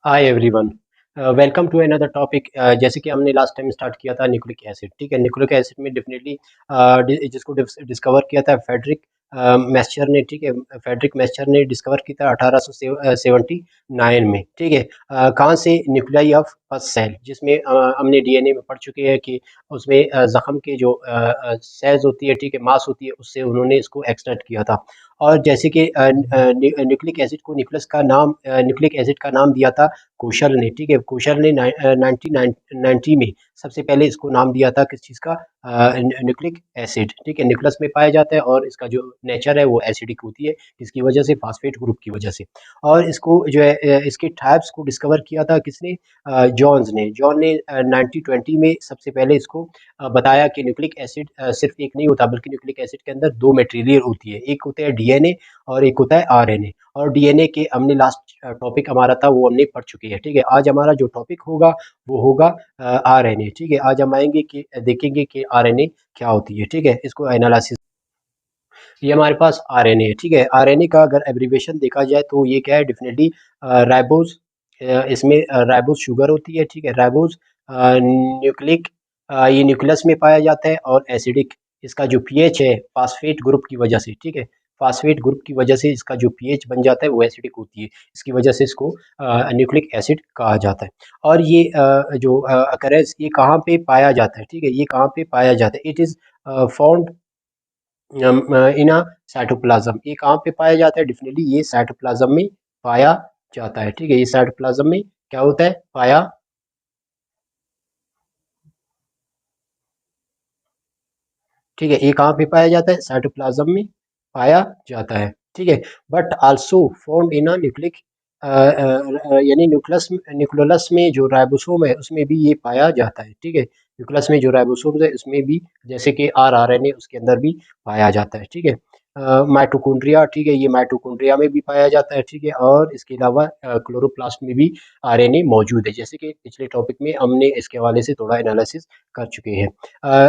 Hi everyone. Welcome to another topic. जैसे कि हमने लास्ट टाइम स्टार्ट किया था न्यूक्लिक एसिड। ठीक है, न्यूक्लिक एसिड में डेफिनेटली जिसको डिस्कवर किया था फेडरिक मैस्चर ने। ठीक है, फेडरिक मैस्चर ने डिस्कवर किया था 1879 में। ठीक है, कहाँ से? न्यूक्लियाई ऑफ फर्स्ट सेल, जिसमें हमने डीएनए में पढ़ चुके हैं कि उसमें जख्म के जो सेल्स होती है, ठीक है, मास होती है, उससे उन्होंने इसको एक्सट्रैक्ट किया था। और जैसे कि न्यूक्लिक एसिड को न्यूक्लिक एसिड का नाम दिया था कुशल ने। ठीक है, कुशल ने 1990 में सबसे पहले इसको नाम दिया था किस चीज़ का? Nucleic acid. ठीक है, न्यूक्लियस में पाया जाता है और इसका जो नेचर है वो एसिडिक होती है, इसकी वजह से फास्फेट ग्रुप की वजह से। और इसको जो है इसके टाइप्स को डिस्कवर किया था किसने? जॉन ने 1920 में सबसे पहले इसको बताया कि न्यूक्लिक एसिड सिर्फ एक नहीं होता, बल्कि न्यूक्लिक एसिड के अंदर दो मटेरियल होती है, एक होता है डीएनए और एक होता है आरएनए। और डीएनए के हमने लास्ट टॉपिक हमारा था वो हमने पढ़ चुके हैं। ठीक है, आज हमारा जो टॉपिक होगा वो होगा आरएनए। ठीक है, आज हम आएंगे कि देखेंगे कि आरएनए क्या होती है। ठीक है, इसको एनालिसिस। ये हमारे पास आरएनए है। ठीक है, आरएनए का अगर एब्रीविएशन देखा जाए तो ये क्या है? Definitely ribose. इसमें राइबोज शुगर होती है। ठीक है, राइबोज न्यूक्लिक, ये न्यूक्लियस में पाया जाता है। और एसिडिक, इसका जो पीएच है फास्फेट ग्रुप की वजह से। ठीक है, फास्फेट ग्रुप की वजह से इसका जो पीएच बन जाता है वो एसिडिक होती है, इसकी वजह से इसको न्यूक्लिक एसिड कहा जाता है। और ये जो अकरेंस, ये कहाँ पे पाया जाता है? ठीक है, ये कहाँ पे पाया जाता है? It is found in a cytoplasm. ये कहाँ पे पाया जाता है? डेफिनेटली ये साइटोप्लाज्म में पाया जाता है। ठीक है, ये साइटोप्लाज्म में क्या होता है? पाया। ठीक है, ये कहाँ पे पाया जाता है? साइटोप्लाज्म में पाया जाता है। ठीक है, but also found in a nucleic, यानी न्यूक्लियस में जो राइबोसोम है उसमें भी ये पाया जाता है। ठीक है, न्यूक्लियस में जो राइबोसोम है उसमें भी, जैसे कि आरएनए उसके अंदर भी पाया जाता है। ठीक है, माइटोकॉन्ड्रिया। ठीक है, ये माइटोकॉन्ड्रिया में भी पाया जाता है। ठीक है, और इसके अलावा क्लोरोप्लास्ट में भी आरएनए मौजूद है, जैसे कि पिछले टॉपिक में हमने इसके हवाले से थोड़ा एनालिसिस कर चुके हैं।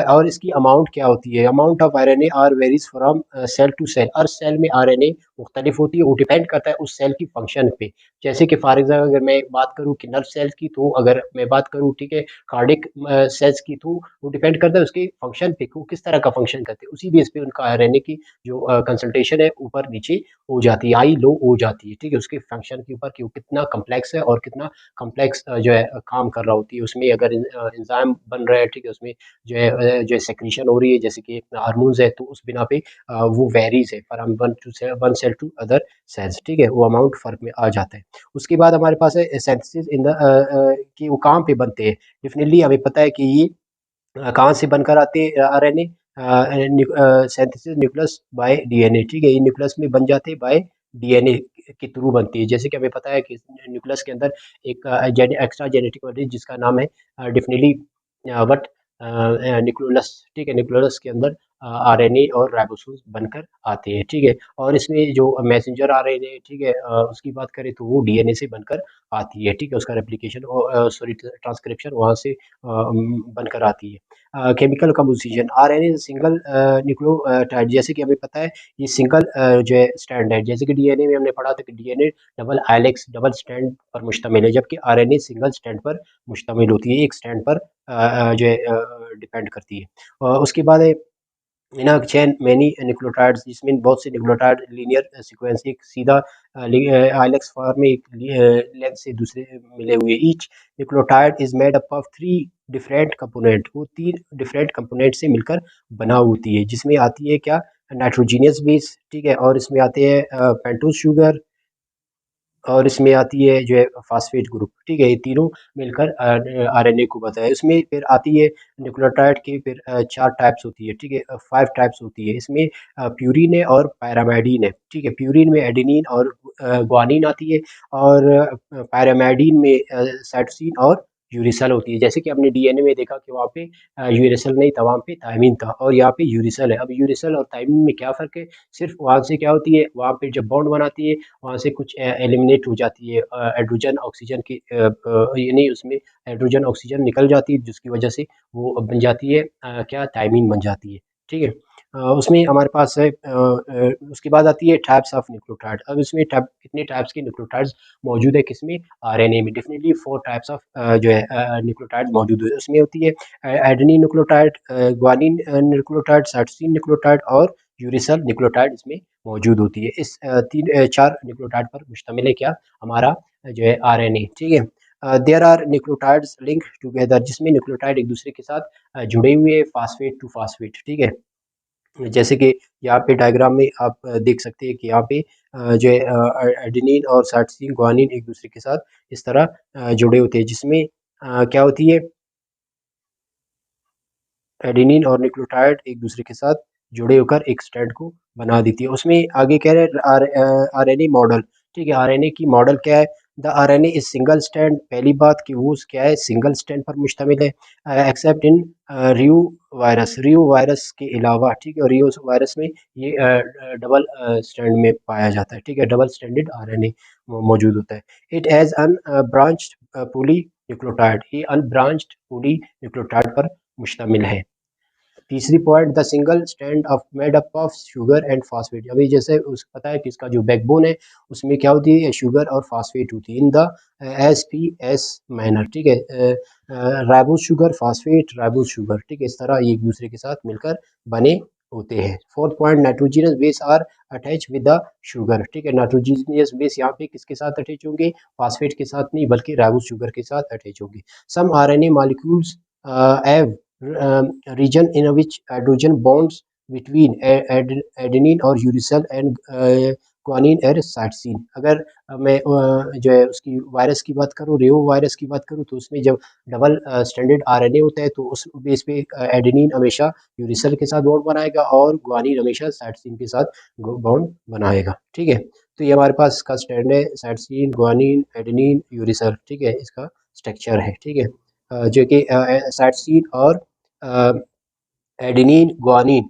और इसकी अमाउंट क्या होती है? Amount of RNA are varies from cell to cell. हर सेल में आरएनए मुख्तलिफ होती है, वो डिपेंड करता है उस सेल की फंक्शन पे। जैसे कि फॉर एग्जाम्पल अगर मैं बात करूँ कि नर्व सेल्स की, तो अगर मैं बात करूँ, ठीक है, कार्डिक सेल्स की, तो वो डिपेंड करता है उसके फंक्शन पे, वो किस तरह का फंक्शन करते हैं, उसी बेस पे उनका आरएनए की जो कंसंट्रेशन है ऊपर नीचे हो जाती है, हाई लो हो जाती है। ठीक है, उसके फंक्शन के ऊपर कि वो कितना कम्प्लेक्स है और कितना कम्प्लेक्स जो है काम कर रहा होती है उसमें। अगर इंजाइम बन रहा है, ठीक है, उसमें जो है सेक्रीशन हो रही है, जैसे कि हार्मोन्स है, तो उस बिना पे वो वेरीज है from one cell to other cells. ठीक है, वो अमाउंट फर्क में आ जाता है। उसके बाद हमारे पास है सिंथेसिस इन द, कि वो कहाँ पे बनते हैं। डेफिनेटली हमें पता है कि ये कहाँ से बनकर आते हैं RNA? Synthesis nucleus bye DNA. ठीक है, ये न्यूक्लियस में बन जाते हैं बाय डीएनए के थ्रू बनती है। जैसे कि हमें पता है कि न्यूक्लियस के अंदर एक एक्स्ट्रा जेनेटिक मटेरियल जिसका नाम है डेफिनेटली बट न्यूक्लियोलस। ठीक है, न्यूक्लियोलस के अंदर आरएनए और राइबोसोम्स बनकर आते हैं। ठीक है, और इसमें जो मैसेंजर आरएनए, ठीक है, उसकी बात करें तो वो डीएनए से बनकर आती है। ठीक है, उसका रेप्लिकेशन और सॉरी ट्रांसक्रिप्शन वहाँ से बनकर आती है। Chemical composition, RNA single nucleotide, जैसे कि हमें पता है ये सिंगल जो है स्टैंड है। जैसे कि डीएनए में हमने पढ़ा था कि DNA double helix double stand पर मुश्तमिल है, जबकि आरएनए सिंगल स्टैंड पर मुश्तमिल होती है, एक स्टैंड पर जो है डिपेंड करती है। उसके बाद है इन अ चेन मैनी न्यूक्लियोटाइड्स, जिसमें बहुत से न्यूक्लियोटाइड लीनियर सीक्वेंस, एक सीधा आइलेक्स फॉर्म में एक लेंथ से दूसरे मिले हुए। Each nucleotide is made up of three different component, वो तीन डिफरेंट कंपोनेंट से मिलकर बना होती है, जिसमें आती है क्या? Nitrogenous base. ठीक है, और इसमें आते हैं पेंटोज शुगर, और इसमें आती है जो है फास्फेट ग्रुप। ठीक है, ये तीनों मिलकर आरएनए को बताया। इसमें फिर आती है न्यूक्लियोटाइड की, फिर चार टाइप्स होती है। ठीक है, फाइव टाइप्स होती है इसमें। प्यूरिन है और पैरामाइडिन है। ठीक है, प्यूरिन में एडेनिन और ग्वानिन आती है, और पैरामाइडिन में साइटोसिन और यूरिसल होती है। जैसे कि हमने डीएनए में देखा कि वहाँ पे यूरिसल नहीं था, वहाँ पे थायमिन था, और यहाँ पे यूरिसल है। अब यूरिसल और थायमिन में क्या फ़र्क है? सिर्फ वहाँ से क्या होती है, वहाँ पे जब बॉन्ड बनाती है वहाँ से कुछ एलिमिनेट हो जाती है, हाइड्रोजन ऑक्सीजन की यानी उसमें हाइड्रोजन ऑक्सीजन निकल जाती है, जिसकी वजह से वो बन जाती है क्या? थायमीन बन जाती है। ठीक है, उसमें हमारे पास है उसके बाद आती है टाइप्स ऑफ न्यूक्लियोटाइड। अब इसमें कितने टाइप्स के न्यूक्लियोटाइड्स मौजूद है किसमें, आरएनए में। डेफिनेटली 4 टाइप्स ऑफ जो है न्यूक्लियोटाइड मौजूद है। उसमें होती है adenine nucleotide, guanine nucleotide, cytosine nucleotide और यूरिसल न्यूक्लियोटाइड इसमें मौजूद होती है। इस 4 न्यूक्लियोटाइड पर मुश्तमिल है क्या, हमारा जो है आरएनए। ठीक है, there are nucleotides link together, जिसमें न्यूक्लियोटाइड एक दूसरे के साथ जुड़े हुए, फास्फेट टू फास्फेट। ठीक है, जैसे कि यहाँ पे डायग्राम में आप देख सकते हैं कि यहाँ पे जो है एडेनिन और साइटोसिन ग्वानिन एक दूसरे के साथ इस तरह जुड़े होते हैं, जिसमें क्या होती है, एडेनिन और न्यूक्लियोटाइड एक दूसरे के साथ जुड़े होकर एक स्ट्रैंड को बना देती है। उसमें आगे कह रहे हैं आरएनए मॉडल। ठीक है, आरएनए की मॉडल क्या है, the RNA is single strand. पहली बात कि वो क्या है, सिंगल स्ट्रैंड पर मुश्तमिल है, एक्सेप्ट इन रियो वायरस, रियो वायरस के अलावा। ठीक है, रियो वायरस में ये डबल स्ट्रैंड में पाया जाता है। ठीक है, डबल स्ट्रैंडेड आरएनए मौजूद होता है। It has unbranched poly nucleotide, ये अनब्रांच्ड पूली न्यूक्लियोटाइड पर मुश्तमिल है। तीसरी point, the single stand of made up of sugar and phosphate. अभी जैसे उस पता है कि इसका जो बैकबोन है उसमें क्या होती है, शुगर और फास्फेट होती है in the S P S manner. ठीक है, ribose sugar, phosphate, ribose sugar. ठीक है, इस तरह ये एक दूसरे के साथ मिलकर बने होते हैं। Fourth point, nitrogenous base are attach with the sugar. ठीक है, नाइट्रोजिनियस बेस यहाँ पे किसके साथ अटैच होंगे, फास्फेट के साथ नहीं बल्कि राइबोस शुगर के साथ अटैच होंगे। Some RNA molecules have region in which hydrogen bonds between adenine और यूरिसल एंड ग्वानिन और साइटोसिन। अगर मैं जो है उसकी वायरस की बात करूँ, रेओ वायरस की बात करूँ, तो उसमें जब डबल स्टैंडर्ड आरएनए होता है तो उस बेस पे एडेनिन हमेशा यूरिसल के साथ बॉन्ड बनाएगा और ग्वानिन हमेशा साइटोसिन के साथ बॉन्ड बनाएगा। ठीक है, तो ये हमारे पास इसका स्टैंड है, साइटोसिन, ग्वानिन, एडेनिन, यूरिसल। ठीक है, इसका स्ट्रक्चर है। ठीक है, जो कि साइटोसिन और एडेनिन ग्वानिन।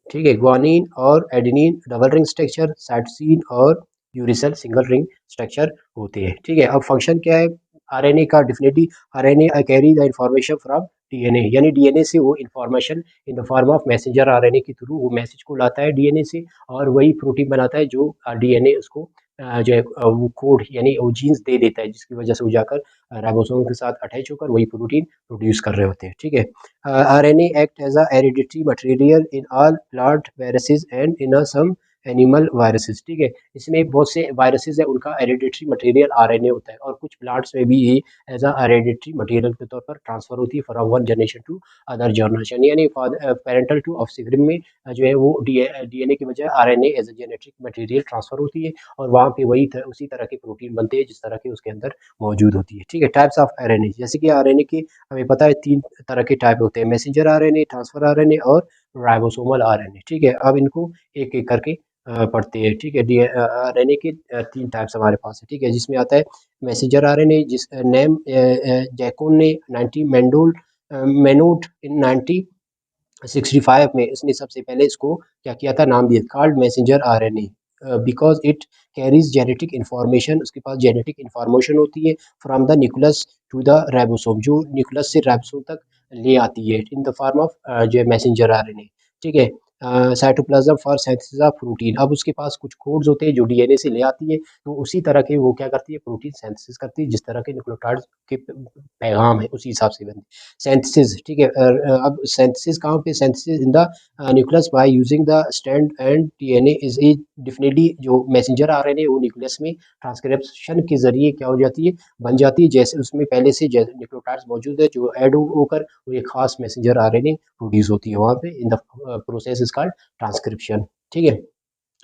ठीक है, ग्वानिन और adenine double ring structure, cytosine और यूरिसल सिंगल रिंग स्ट्रक्चर होते हैं। ठीक है, अब फंक्शन क्या है आरएनए का, definitely RNA carry the information from DNA, यानी डीएनए से वो information in the form of messenger RNA के थ्रू वो मैसेज को लाता है डीएनए से, और वही प्रोटीन बनाता है जो डीएनए उसको जो है वो कोड यानी वो जीन्स दे देता है, जिसकी वजह से वो जाकर राइबोसोम के साथ अटैच होकर वही प्रोटीन प्रोड्यूस कर रहे होते हैं। ठीक है, RNA act as a hereditary material in all plant viruses and in some animal viruses. ठीक है, इसमें बहुत से वायरसेस है उनका हेरिडिटरी मटेरियल आरएनए होता है, और कुछ प्लांट्स में भी ये एज अ हेरिडिटरी मटेरियल के तौर पर ट्रांसफर होती है from one generation to other generation, यानी पेरेंटल टू ऑफस्प्रिंग में जो है वो डीएनए की बजाय RNA as a genetic material transfer होती है, और वहाँ पे उसी तरह के प्रोटीन बनते हैं जिस तरह के उसके अंदर मौजूद होती है। ठीक है, टाइप्स ऑफ आरएनए, जैसे कि आरएनए के हमें पता है 3 तरह के टाइप होते हैं, मैसेंजर आरएनए, ट्रांसफर आरएनए और राइबोसोमल आरएनए। ठीक है, अब इनको एक एक करके पढ़ते हैं। ठीक है, आरएनए के 3 टाइप्स हमारे पास है। ठीक है, जिसमें आता है मैसेंजर आरएनए, जिस नेम जैकोन ने 90 मेंडोल मेनोट इन 1965 में इसने सबसे पहले इसको क्या किया था, नाम दिया, called messenger RNA, because it carries genetic information, उसके पास जेनेटिक इन्फॉर्मेशन होती है from the nucleus to the ribosome, जो न्यूक्लियस से राइबोसोम तक ले आती है इन द फॉर्म ऑफ जो मैसेंजर आरएनए। ठीक है, cytoplasm for synthesis of protein, अब उसके पास कुछ कोड्स होते हैं जो डीएनए से ले आती है, तो उसी तरह के वो क्या करती है, प्रोटीन सिंथेसिस करती है, जिस तरह के न्यूक्लियोटाइड्स के पैगाम है उसी हिसाब से बनती है सिंथेसिस। ठीक है, अब सिंथेसिस कहाँ पे, synthesis in the nucleus by using the strand and DNA is a, definitely जो मैसेंजर आरएनए वो न्यूक्लियस में ट्रांसक्रिप्शन के जरिए क्या हो जाती है, बन जाती है, जैसे उसमें पहले से न्यूक्लियोटाइड्स मौजूद है जो ऐड होकर वो एक खास मैसेंजर आरएनए प्रोड्यूस होती है वहाँ पे, in the process is called transcription. ठीक है,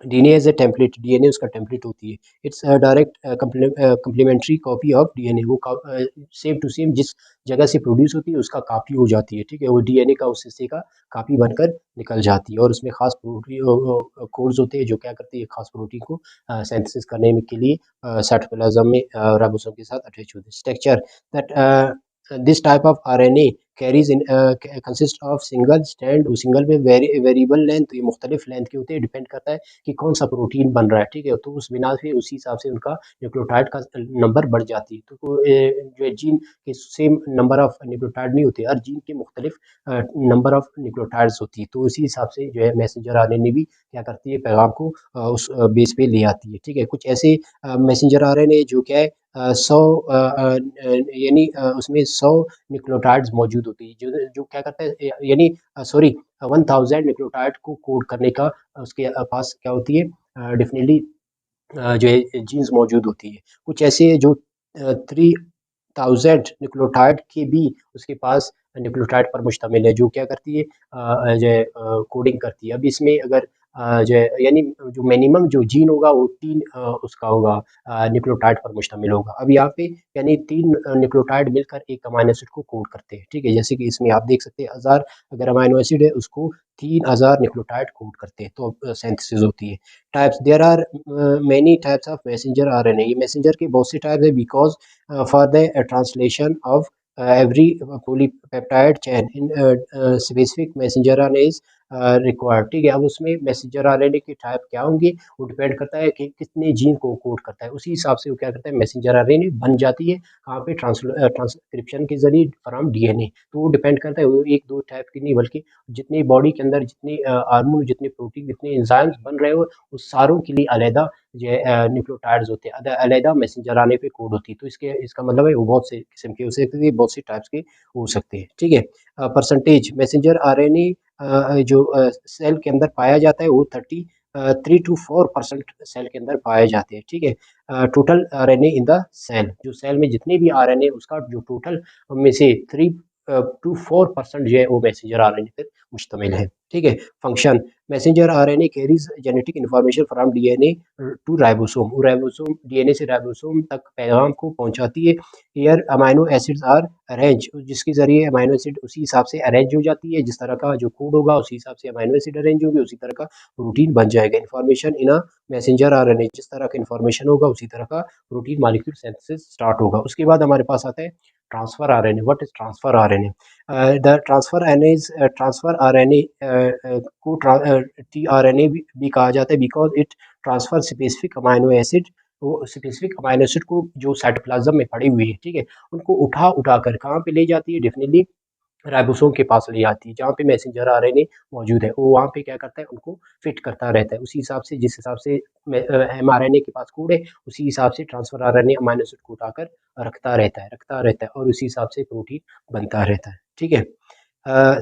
DNA as a template, DNA उसका टेम्पलेट होती है, it's direct complementary copy of DNA, वो सेम टू सेम जिस जगह से प्रोड्यूस होती है उसका कॉपी हो जाती है। ठीक है, वो डीएनए का उस हिस्से का कॉपी बनकर निकल जाती है, और उसमें खास प्रोटीन कोड्स होते हैं जो क्या करते हैं, खास प्रोटीन को सिंथेसिस करने के लिए साइटोप्लाज्म में राइबोसोम के साथ अटैच होते हैं। Structure that this type of RNA carries in consist of single stand, single में वेरिएबल लेंथ, ये मुख्तलिफ लेंथ के होते हैं, डिपेंड करता है कि कौन सा प्रोटीन बन रहा है, ठीक है। तो उस बिना से उसी हिसाब से उनका न्यूक्लियोटाइड का नंबर बढ़ जाती है। तो जो है जीन के सेम नंबर ऑफ न्यूक्लियोटाइड नहीं होते, हर जीन के मुख्तलिफ नंबर ऑफ न्यूक्लियोटाइड्स होती है। तो उसी हिसाब से जो है मैसेंजर आरएनए भी क्या करती है, पैगाम को उस बेस पे ले आती है, ठीक है। कुछ ऐसे मैसेंजर आरएनए जो क्या है 100 यानी उसमें 100 न्यूक्लियोटाइड्स मौजूद होती है, जो क्या करता है यानी सॉरी 1000 न्यूक्लियोटाइड को कोड करने का उसके पास क्या होती है डेफिनेटली जो है जीन्स मौजूद होती है। कुछ ऐसे है जो 3000 न्यूक्लियोटाइड के भी उसके पास न्यूक्लियोटाइड पर मुश्तमिल है, जो क्या करती है जो है कोडिंग करती है। अब इसमें अगर जो है यानी जो मिनिमम जो जीन होगा वो 3 उसका होगा न्यूक्लियोटाइड पर मुश्तमिल होगा। अब यहाँ पे यानी 3 न्यूक्लियोटाइड मिलकर एक अमाइनो एसिड को कोड करते हैं, ठीक है। जैसे कि इसमें आप देख सकते हैं 1000 अगर अमाइनो एसिड है उसको 3000 न्यूक्लियोटाइड कोड करते हैं, तो सिंथेसिस होती है। Types there are many types of messenger RNA, ये मैसेंजर के बहुत से टाइप्स है because for the translation of every polypeptide chain in specific messenger RNA is required, ठीक है। अब उसमें मैसेंजर आरएनए के टाइप क्या होंगे वो डिपेंड करता है कि कितने जीन को कोड करता है, उसी हिसाब से वो क्या करता है मैसेंजर आरएनए बन जाती है कहाँ पे ट्रांसक्रिप्शन के जरिए फ्रॉम डीएनए। तो वो डिपेंड करता है, वो एक दो टाइप की नहीं बल्कि जितनी बॉडी के अंदर जितने हार्मोन जितने प्रोटीन जितने एंजाइम्स बन रहे हो उस सारों के लिए अलहदा जो है न्यूक्लियोटाइड्स होते हैं, अलहदा मैसेंजर आरएनए पे कोड होती है। तो इसके इसका मतलब है वो बहुत से किस्म के हो सकते हैं, बहुत से टाइप्स के हो सकते हैं, ठीक है। परसेंटेज मैसेंजर आरएनए जो सेल के अंदर पाया जाता है वो 3 to 4% सेल के अंदर पाए जाते हैं, ठीक है। Total RNA in the cell, जो सेल में जितने भी आरएनए उसका जो टोटल में से 3 to 4% जो है वो मैसेंजर आरएनए पर मुश्तमिल है, ठीक है। Function messenger RNA carries genetic information from DNA to ribosome, वो राइबोसोम डीएनए से राइबोसोम तक पैगाम को पहुंचाती है। Where amino acids are arrange, जिसके जरिए अमाइनो एसिड उसी हिसाब से अरेंज हो जाती है, जिस तरह का जो कोड होगा उसी हिसाब से अमाइनो एसिड अरेंज होगी, उसी तरह का प्रोटीन बन जाएगा। Information in a messenger RNA, जिस तरह का इन्फॉर्मेशन होगा उसी तरह का प्रोटीन मॉलिक्यूल सिंथेसिस स्टार्ट होगा। उसके बाद हमारे पास आता है transfer RNA. What is transfer RNA? The transfer RNA transfer RNA को टीआरएनए भी कहा जाता है because it transfer specific amino acid, वो स्पेसिफिक अमाइनो एसिड को जो साइटोप्लाज्म में पड़ी हुई है, ठीक है, उनको उठा उठा कर कहाँ पे ले जाती है, डेफिनेटली राइबोसोम के पास ले आती है, जहाँ पे मैसेंजर आरएनए मौजूद है वो वहाँ पे क्या करता है उनको फिट करता रहता है, उसी हिसाब से जिस हिसाब से एमआरएनए के पास कोड है उसी हिसाब से ट्रांसफर आरएनए अमाइनो एसिड को उठाकर रखता रहता है और उसी हिसाब से प्रोटीन बनता रहता है, ठीक है।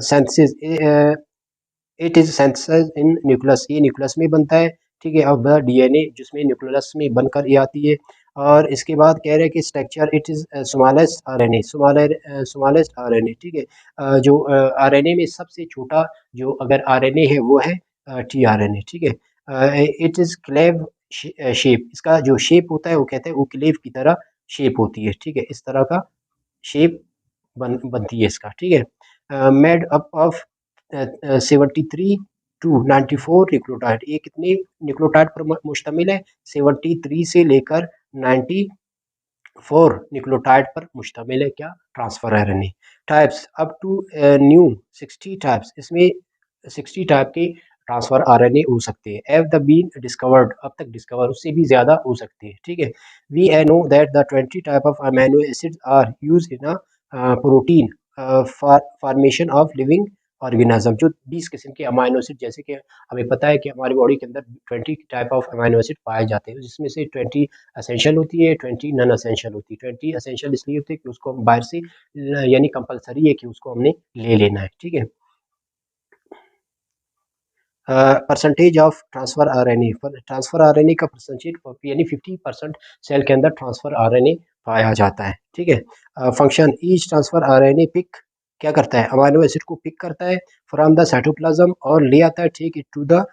Synthesis it is synthesize in nucleus, ये न्यूक्लियस में बनता है, ठीक है। अब डीएनए जिसमें न्यूक्लियस में बनकर ये आती है। और इसके बाद कह रहे हैं कि structure it is smallest RNA, smallest RNA, ठीक है। जो आरएनए में सबसे छोटा जो अगर आरएनए है वो है टीआरएनए, ठीक है। इट इज क्लेव शेप, इसका जो शेप होता है वो कहते हैं वो क्लेव की तरह शेप होती है, ठीक है, इस तरह का शेप बनती है इसका, ठीक है। Made up of 73 to 94 nucleotide, ये कितने न्यूक्लियोटाइड पर मुश्तमिल है? 73 से लेकर 94 न्यूक्लियोटाइड पर मुश्तमिल है क्या? Transfer RNA. Types up to new 60 types, इसमें 60 टाइप के ट्रांसफर आरएनए हो सकते हैं। एव द बीन डिस्कवर्ड, अब तक डिस्कवर उससे भी ज़्यादा हो सकते हैं, ठीक है। We I know that the 20 type of amino acids are use in a protein formation of living organism, जो 20 किस्म के अमाइनो एसिड, जैसे कि हमें पता है कि हमारी बॉडी के अंदर 20 टाइप ऑफ अमाइनो एसिड पाए जाते हैं, जिसमें से 20 असेंशियल होती है, 20 नॉन असेंशियल होती है। 20 असेंशियल इसलिए होती है कि उसको हम बाहर से यानी कंपलसरी है कि उसको हमने ले लेना है, ठीक है। Percentage of transfer RNA, transfer RNA का परसेंटेज यानी 50% सेल के अंदर ट्रांसफर आरएनए पाया जाता है, ठीक है। Function each transfer RNA pick क्या करता है, अमीनो एसिड को पिक करता है फ्रॉम द साइटोप्लाज्म और ले आता है, ठीक है, टू द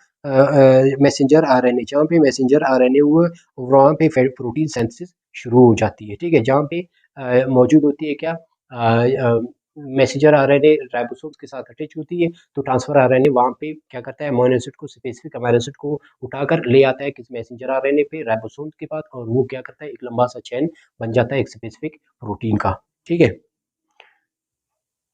मैसेंजर आरएनए, जहाँ पे मैसेंजर आरएनए हुआ वहाँ पे प्रोटीन सिंथेसिस शुरू हो जाती है, ठीक है, जहाँ पे मौजूद होती है क्या मैसेंजर आरएनए राइबोसोम्स के साथ अटैच होती है, तो ट्रांसफर आरएनए वहाँ पे क्या करता है अमीनो एसिड को स्पेसिफिक अमीनो एसिड को उठाकर ले आता है किस मैसेंजर आरएनए पे राइबोसोम्स के पास, और वो क्या करता है एक लंबा सा चेन बन जाता है एक स्पेसिफिक प्रोटीन का, ठीक है।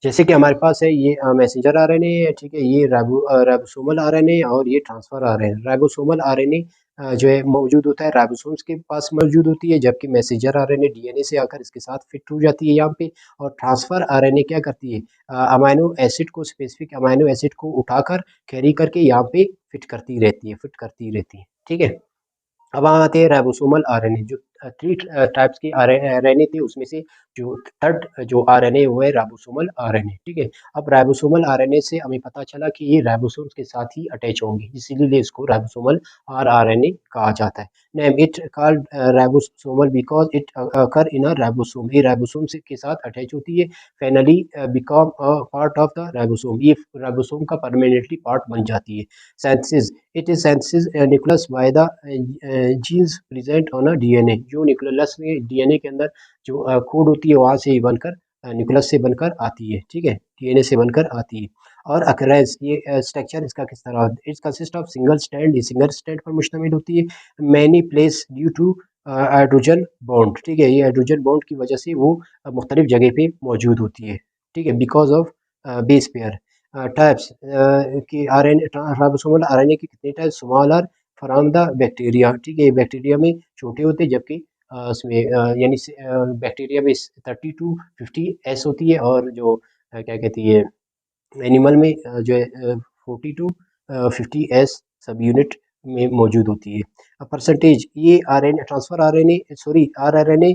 जैसे कि हमारे पास है ये मैसेंजर आरएनए है, ठीक है, ये राइबोसोमल आरएनए और ये ट्रांसफर आरएनए। राइबोसोमल आरएनए जो है मौजूद होता है राइबोसोम्स के पास मौजूद होती है, जबकि मैसेंजर आरएनए डीएनए से आकर इसके साथ फिट हो जाती है यहाँ पे। और ट्रांसफर आरएनए क्या करती है, अमाइनो एसिड को, स्पेसिफिक अमाइनो एसिड को उठाकर कैरी करके यहाँ पे फिट करती रहती है, ठीक है। अब हम आते हैं राइबोसोमल आरएनए, जो थ्री टाइप्स के आरएनए थे, उसमें से जो थर्ड जो आरएनए है वो है राइबोसोमल आरएनए, ठीक है। अब राइबोसोमल आरएनए से हमें पता चला कि ये राइबोसोम्स के साथ ही अटैच होंगे, इसीलिए इसको राइबोसोमल आरएनए कहा जाता है। Name it called ribosomal because it occur in a ribosome, ये राइबोसोम से के साथ अटैच होती है, finally become a part of the ribosome, ये राइबोसोम का परमानेंटली पार्ट बन जाती है। Synthesis, it is synthesis nucleus by the genes present on a DNA, जो न्यूक्लियस में डीएनए के अंदर जो कोड होती है वहाँ से ही बनकर न्यूक्लियस से बनकर आती है, ठीक है, डीएनए से बनकर आती है। और अकरेंस, ये स्ट्रक्चर इसका किस तरह, it's consist of single stand, ये सिंगल स्टैंड पर मुश्तमिल होती है। Many place due to hydrogen bond, ठीक है, ये हाइड्रोजन बॉन्ड की वजह से वो मुख्तलिफ जगह पे मौजूद होती है, ठीक है, because of base pair. Types की आरएनए, राइबोसोमल आरएनए के कितने types, small are from the bacteria, ठीक है, बैक्टीरिया में छोटे होते हैं, जबकि उसमें यानी बैक्टीरिया में 30 to 50 एस होती है, और जो क्या कहती है एनिमल में जो है 40 to 50 एस सब यूनिट में मौजूद होती है। परसेंटेज, ये RNA transfer RNA, sorry rRNA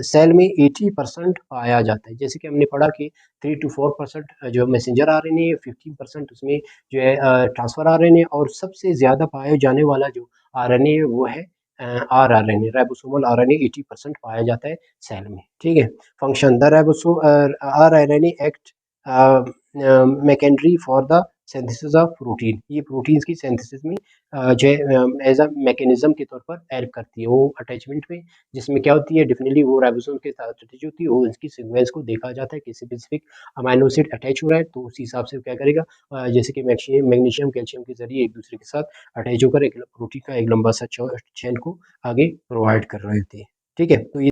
cell में 80% पाया जाता है, जैसे कि हमने पढ़ा कि 3 to 4% जो मैसेंजर आरएनए है, 15% उसमें जो है ट्रांसफर आरएनए, और सबसे ज़्यादा पाया जाने वाला जो आरएनए है वो है आरआरएनए, राइबोसोमल आरएनए 80% पाया जाता है सेल में, ठीक है। Function, the ribosome rRNA act machinery for the synthesis of protein, ये प्रोटीन्स की सिंथेसिस में जो है एज अ मैकेनिज्म के तौर पर हेल्प करती है, वो अटैचमेंट में, जिसमें क्या होती है डेफिनेटली वो राइबोसोम के साथ अटैच होती है, वो इसकी सीक्वेंस को देखा जाता है कि स्पेसिफिक अमाइनो एसिड अटैच हो रहा है, तो उसी हिसाब से वो क्या करेगा, जैसे कि मैग्नीशियम कैल्शियम के जरिए एक दूसरे के साथ अटैच होकर एक प्रोटीन का एक लंबा सा चेन को आगे प्रोवाइड कर रहे होते हैं, ठीक है। तो ये